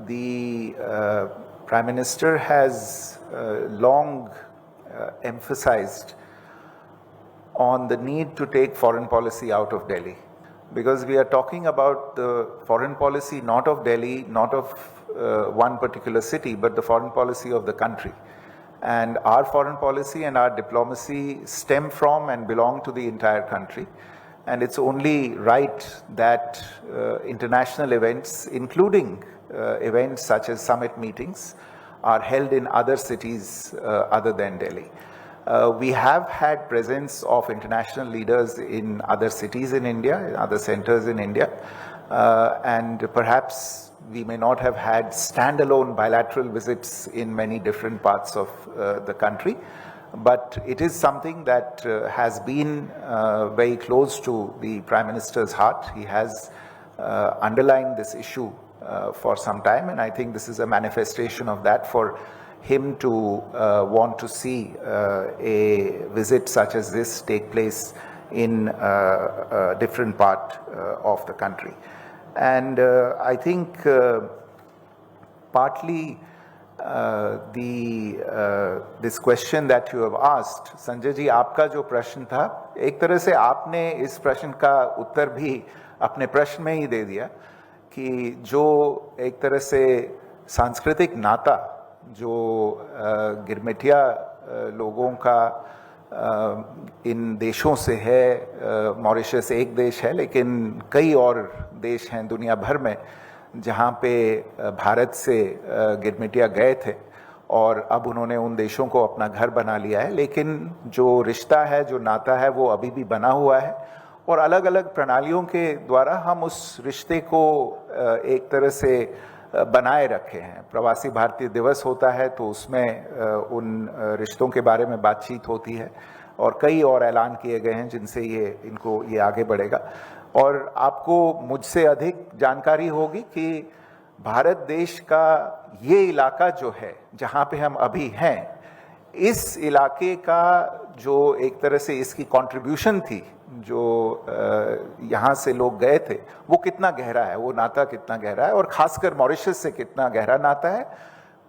the Prime Minister has long emphasized on the need to take foreign policy out of Delhi, because we are talking about the foreign policy not of Delhi, not of one particular city, but the foreign policy of the country. And our foreign policy and our diplomacy stem from and belong to the entire country. And it's only right that international events, including events such as summit meetings, are held in other cities other than Delhi. We have had presence of international leaders in other cities in India, in other centers in India, and perhaps we may not have had standalone bilateral visits in many different parts of the country, but it is something that has been very close to the Prime Minister's heart. He has underlined this issue for some time, and I think this is a manifestation of that for him to want to see a visit such as this take place in a different part of the country. And I think partly this question that you have asked, Sanjay ji, आपका जो प्रश्न था, एक तरह से आपने इस प्रश्न का उत्तर भी अपने प्रश्न में ही दे दिया कि जो एक तरह से सांस्कृतिक नाता जो गिरमिटिया लोगों का इन देशों से है, मॉरिशस एक देश है, लेकिन कई और देश हैं दुनिया भर में जहाँ पे भारत से गिरमिटिया गए थे और अब उन्होंने उन देशों को अपना घर बना लिया है, लेकिन जो रिश्ता है, जो नाता है, वो अभी भी बना हुआ है और अलग अलग प्रणालियों के द्वारा हम उस रिश्ते को एक तरह से बनाए रखे हैं। प्रवासी भारतीय दिवस होता है तो उसमें उन रिश्तों के बारे में बातचीत होती है और कई और ऐलान किए गए हैं जिनसे ये आगे बढ़ेगा। और आपको मुझसे अधिक जानकारी होगी कि भारत देश का ये इलाका जो है जहाँ पे हम अभी हैं, इस इलाके का जो एक तरह से इसकी कंट्रीब्यूशन थी, जो यहाँ से लोग गए थे, वो कितना गहरा है, वो नाता कितना गहरा है और खासकर मॉरिशस से कितना गहरा नाता है।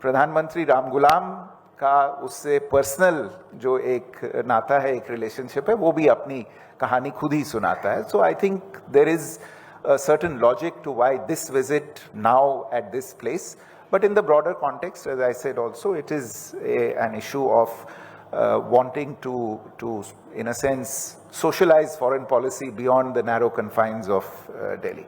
प्रधानमंत्री राम गुलाम का उससे पर्सनल जो एक नाता है, एक रिलेशनशिप है, वो भी अपनी कहानी खुद ही सुनाता है। So I think there is a certain logic to why this visit now at this place. But in the broader context, as I said also, it is an issue of wanting to, in a sense, socialize foreign policy beyond the narrow confines of Delhi.